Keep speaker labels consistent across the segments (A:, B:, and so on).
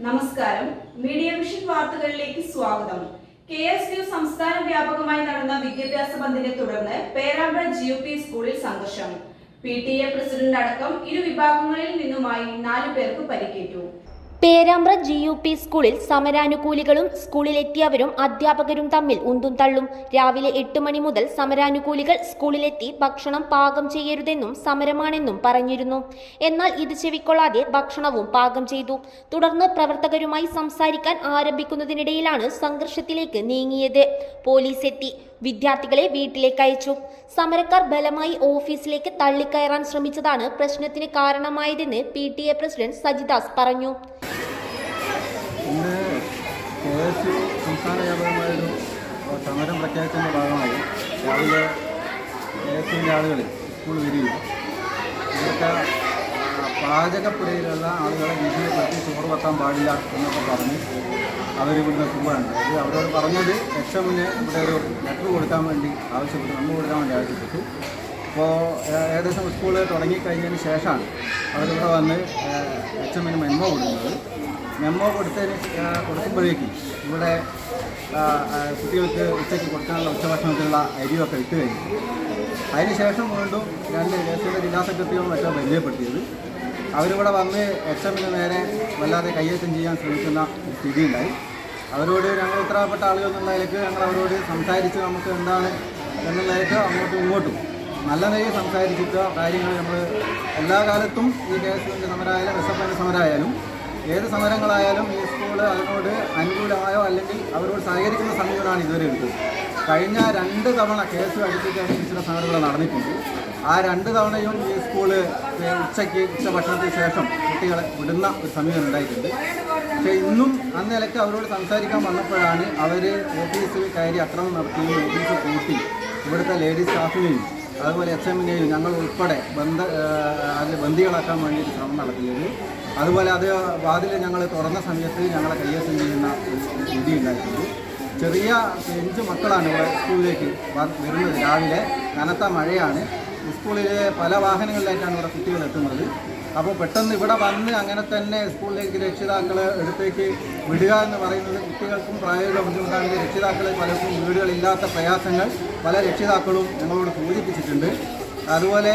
A: നമസ്കാരം. Media vision വാർത്തകളിലേക്ക് സ്വാഗതം. KSU സംസ്ഥാന വ്യാപകമായി നടന്ന വിദ്യാഭ്യാസ ബന്ദിനെ തുടർന്ന് പേരാമ്പ്ര GUP സ്കൂളിൽ സംഘർഷം. PTA പ്രസിഡന്റ് അടക്കം ഇരു വിഭാഗങ്ങളിൽ നിന്നുമായി 4 പേർക്ക് പരിക്കേറ്റു.
B: പേരാമ്പ്ര GUP സ്കൂളിൽ സമരാനുകൂലികളും സ്കൂളിലെത്തിയവരും അധ്യാപകരും തമ്മിൽ ഉന്തും തള്ളും. രാവിലെ 8 മണി മുതൽ സമരാനുകൂലികൾ സ്കൂളിലെത്തി ഭക്ഷണം പാകം ചെയ്യരുതെന്നും സമരമാണെന്നും പറഞ്ഞിരുന്നു. എന്നാൽ ഇത് ചെവിക്കൊള്ളാതെ ഭക്ഷണവും പാകം ചെയ്തു. തുടർന്ന് പ്രവർത്തകരുമായി സംസാരിക്കാൻ ആരംഭിക്കുന്നതിനിടയിലാണ് സംഘർഷത്തിലേക്ക് നീങ്ങിയത്. പോലീസ് എത്തി വിദ്യാർത്ഥികളെ വീട്ടിലേക്ക് അയച്ചു. സമരക്കാർ ബലമായി ഓഫീസിലേക്ക് തള്ളിക്കയറാൻ ശ്രമിച്ചതാണ് പ്രശ്നത്തിന് കാരണമായതെന്ന് PTA പ്രസിഡന്റ് സജിദാസ് പറഞ്ഞു.
C: ഇന്ന് KSU സംസ്ഥാന വ്യാപകമായൊരു സമരം പ്രഖ്യാപിച്ചതിൻ്റെ ഭാഗമായി രാവിലെ KSUവിൻ്റെ ആളുകൾ സ്കൂൾ വരികയും ഇവർക്ക് പാചകപ്പുരയിലുള്ള ആളുകളെ ഭീഷണിപ്പെടുത്തി ചോറ് വെക്കാൻ പാടില്ല എന്നൊക്കെ പറഞ്ഞ് അവരിവിടുന്ന് പോവുകയാണ്. അത് അവരോട് പറഞ്ഞത് HMന് ഇവിടെ ഒരു ലെറ്റർ കൊടുക്കാൻ വേണ്ടി ആവശ്യപ്പെട്ടു, നമ്മൾ കൊടുക്കാൻ വേണ്ടി ആവശ്യപ്പെട്ടു. അപ്പോൾ ഏകദേശം സ്കൂൾ തുടങ്ങിക്കഴിഞ്ഞതിന് ശേഷമാണ് അവരിവിടെ വന്ന് HMന് മെമ്മോ കൊടുക്കുന്നത്. മെമ്മോ കൊടുക്കുമ്പോഴേക്കും ഇവിടെ കുട്ടികൾക്ക് ഉച്ചയ്ക്ക് കൊടുക്കാനുള്ള ഉച്ചഭക്ഷണത്തിലുള്ള അരിയൊക്കെ ഇട്ട് കഴിഞ്ഞു. അതിനുശേഷം വീണ്ടും 2 KSUവിൻ്റെ ജില്ലാ സെക്രട്ടറിയും മറ്റോ പരിചയപ്പെടുത്തിയത് അവരിവിടെ വന്ന് HMന് നേരെ വല്ലാതെ കയ്യേറ്റം ചെയ്യാൻ ശ്രമിക്കുന്ന സ്ഥിതിയുണ്ടായി. അവരോട് ഞങ്ങൾ ഉത്തരവാദപ്പെട്ട ആളുകൾ എന്നുള്ളതിലേക്ക് ഞങ്ങൾ അവരോട് സംസാരിച്ച് നമുക്ക് എന്താണ് എന്നുള്ളതിലേക്ക് അങ്ങോട്ടും ഇങ്ങോട്ടും നല്ല നിലയിൽ സംസാരിച്ചിട്ട് കാര്യങ്ങൾ നമ്മൾ എല്ലാ കാലത്തും ഈ KSUവിൻ്റെ സമരമായാലും SFIൻ്റെ സമരമായാലും ഏത് സമരങ്ങളായാലും ഈ സ്കൂൾ അതിനോട് അനുകൂലമായോ അല്ലെങ്കിൽ അവരോട് സഹകരിക്കുന്ന സമീപനമാണ് ഇതുവരെ എടുത്തത്. കഴിഞ്ഞ 2 തവണ KSU അടുപ്പിച്ചനുസരിച്ചുള്ള സമരങ്ങൾ നടന്നിട്ടുണ്ട്. ആ 2 തവണയും ഈ സ്കൂള് ഉച്ചഭക്ഷണത്തിന് ശേഷം കുട്ടികളെ വിടുന്ന ഒരു സമീപനം ഉണ്ടായിട്ടുണ്ട്. പക്ഷേ ഇന്നും അന്നിലക്ക് അവരോട് സംസാരിക്കാൻ വന്നപ്പോഴാണ് അവർ ഓഫീസിൽ കയറി അക്രമം നടത്തുകയും ഓഫീസ് കൂട്ടി ഇവിടുത്തെ ലേഡീസ് സ്റ്റാഫിനെയും അതുപോലെ HMനെയും ഞങ്ങൾ ഉൾപ്പെടെ ബന്ദികളാക്കാൻ വേണ്ടി ശ്രമം നടത്തിയത്. അതുപോലെ അത് വാതിൽ ഞങ്ങൾ തുറന്ന സമയത്ത് ഞങ്ങളെ കയ്യേറ്റം ചെയ്യുന്ന രീതി ഉണ്ടായിട്ടുണ്ട്. ചെറിയ 5 മക്കളാണ് ഇവിടെ സ്കൂളിലേക്ക് വരുന്നത്. രാവിലെ കനത്ത മഴയാണ്. സ്കൂളിൽ പല വാഹനങ്ങളിലായിട്ടാണ് ഇവിടെ കുട്ടികൾ എത്തുന്നത്. അപ്പോൾ പെട്ടെന്ന് ഇവിടെ വന്ന് അങ്ങനെ തന്നെ സ്കൂളിലേക്ക് രക്ഷിതാക്കൾ എടുത്തേക്ക് വിടുക എന്ന് പറയുന്നത് കുട്ടികൾക്കും പ്രായോഗിക ബുദ്ധിമുട്ടാണെങ്കിൽ രക്ഷിതാക്കൾ പലർക്കും വീടുകളില്ലാത്ത പ്രയാസങ്ങൾ പല രക്ഷിതാക്കളും ഞങ്ങളോട് സൂചിപ്പിച്ചിട്ടുണ്ട്. അതുപോലെ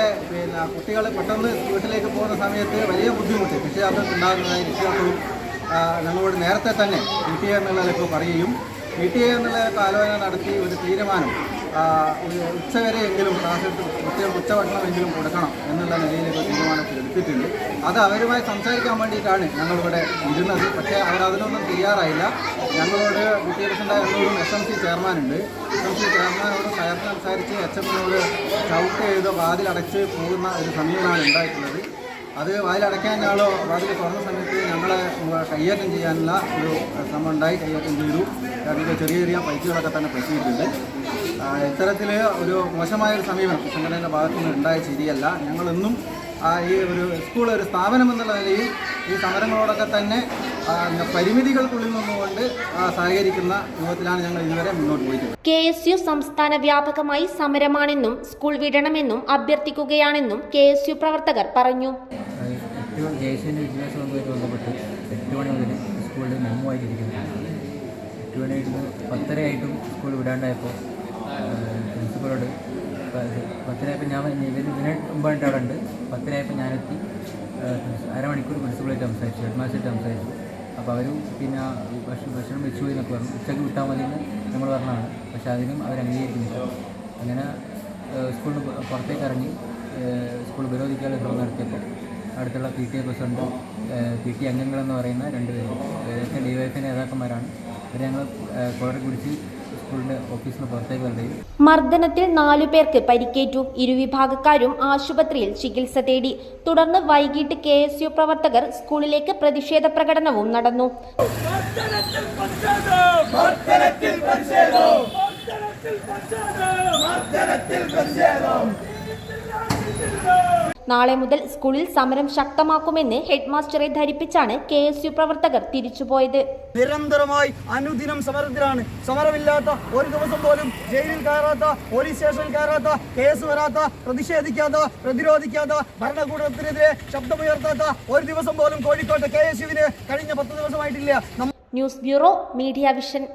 C: കുട്ടികൾ പെട്ടെന്ന് വീട്ടിലേക്ക് പോകുന്ന സമയത്ത് വലിയ ബുദ്ധിമുട്ട് രക്ഷിതാക്കൾക്ക് ഉണ്ടാകുന്നതായി രക്ഷിതാക്കളും ഞങ്ങളോട് നേരത്തെ തന്നെ PTA എന്നുള്ളതൊക്കെ പറയുകയും PTA എന്നുള്ള ആലോചന നടത്തി ഒരു തീരുമാനം ഉച്ചവരെയെങ്കിലും ക്ലാസ്സെടുത്ത് പ്രത്യേകം ഉച്ചഭക്ഷണമെങ്കിലും കൊടുക്കണം എന്നുള്ള നിലയിലേക്ക് തീരുമാനത്തിൽ എടുത്തിട്ടുണ്ട്. അത് അവരുമായി സംസാരിക്കാൻ വേണ്ടിയിട്ടാണ് ഞങ്ങളിവിടെ ഇരുന്നത്. പക്ഷേ അവരതിനൊന്നും തയ്യാറായില്ല. ഞങ്ങളോട് PTA പ്രസിഡന്റ് എന്നോടും SMC ചെയർമാനുണ്ട്. SMC ചെയർമാനോട് സംസാരിച്ച് HMനോട് ചവിട്ട് ചെയ്ത് വാതിലടച്ച് പോകുന്ന ഒരു സമീപനമാണ് ഉണ്ടായിട്ടുള്ളത്. അത് വാതിലടയ്ക്കാനാളോ വാതിൽ തുറന്ന സമയത്ത് ഞങ്ങളെ കയ്യേറ്റം ചെയ്യാനുള്ള ഒരു ശ്രമം ഉണ്ടായി. കയ്യേറ്റം ചെയ്തു. ഞങ്ങൾക്ക് ചെറിയ ചെറിയ പൈസകളൊക്കെ തന്നെ പറ്റിയിട്ടുണ്ട്. ഇത്തരത്തിൽ ഒരു മോശമായൊരു സമീപനം സംഘടനയുടെ ഭാഗത്തുനിന്ന് ഉണ്ടായ ശരിയല്ല. ഞങ്ങളെന്നും ഈ ഒരു സ്കൂൾ ഒരു സ്ഥാപനം എന്നുള്ള നിലയിൽ ഈ സമരങ്ങളോടൊക്കെ തന്നെ പരിമിതികൾക്കുള്ളിൽ നിന്നുകൊണ്ട് സഹകരിക്കുന്ന രൂപത്തിലാണ് ഞങ്ങൾ ഇതുവരെ മുന്നോട്ട് പോയിട്ടുള്ളത്.
B: KSU സംസ്ഥാന വ്യാപകമായി സമരമാണെന്നും സ്കൂൾ വിടണമെന്നും അഭ്യർത്ഥിക്കുകയാണെന്നും KSU പ്രവർത്തകർ പറഞ്ഞു.
D: KSUവിൻ്റെ വിദ്യാഭ്യാസവുമായിട്ട് ബന്ധപ്പെട്ട് 8 മണി മുതൽ സ്കൂളിൽ മെമ്മോ ആയിട്ടിരിക്കുന്നു. 8 മണിയായിട്ട് 10:30 ആയിട്ടും സ്കൂൾ വിടാണ്ടായപ്പോൾ പ്രിൻസിപ്പളോട് 10:00 ഞാൻ ഇതിന് മുമ്പായിട്ട് അവിടെ ഉണ്ട്. 10:00 ഞാനെത്തി അരമണിക്കൂർ പ്രിൻസിപ്പളായിട്ട് സംസാരിച്ചു, ഹെഡ് മാസ്റ്ററായിട്ട് സംസാരിച്ചു. അപ്പോൾ അവരും പിന്നെ ഭക്ഷണം വെച്ചു പോയി എന്നൊക്കെ പറഞ്ഞു. ഉച്ചയ്ക്ക് വിട്ടാൽ മതി എന്ന് നമ്മൾ പറഞ്ഞതാണ്. പക്ഷേ അതിനും അവർ അംഗീകരിക്കുന്നില്ല. അങ്ങനെ സ്കൂളിന് പുറത്തേക്ക് ഇറങ്ങി സ്കൂൾ വിരോധിക്കാതെ ശ്രമം നടത്തിയപ്പോൾ അടുത്തുള്ള PTA പ്രസിഡന്റ് PTA അംഗങ്ങളെന്ന് പറയുന്ന 2 പേര് DYFI നേതാക്കന്മാരാണ്. അവർ ഞങ്ങൾ കോടതി പിടിച്ച് സ്കൂളിൻ്റെ ഓഫീസിന് പുറത്തേക്ക് വരികയും
B: മർദ്ദനത്തിൽ 4 പേർക്ക് പരിക്കേറ്റു. ഇരുവിഭാഗക്കാരും ആശുപത്രിയിൽ ചികിത്സ തേടി. തുടർന്ന് വൈകിട്ട് KSU പ്രവർത്തകർ സ്കൂളിലേക്ക് പ്രതിഷേധ പ്രകടനവും നടന്നു. നാളെ മുതൽ സ്കൂളിൽ സമരം ശക്തമാക്കുമെന്ന് ഹെഡ്മാസ്റ്ററെ ധരിപ്പിച്ചാണ് KSU പ്രവർത്തകർ തിരിച്ചുപോയത്.
E: നിരന്തരമായി അനുദിനം സമരത്തിലാണ്. സമരമില്ലാത്ത ഒരു ദിവസം പോലും ജയിലിൽ കയറാത്ത, പോലീസ് സ്റ്റേഷനിൽ കയറാത്ത, കേസ് വരാത്ത, പ്രതിഷേധിക്കാത്ത, പ്രതിരോധിക്കാത്ത, ഭരണകൂടത്തിനെതിരെ ശബ്ദമുയർത്താത്ത ഒരു ദിവസം പോലും കോഴിക്കോട്ടെ KSUവിന് കഴിഞ്ഞ 10 ദിവസമായിട്ടില്ല.
B: News bureau, media vision.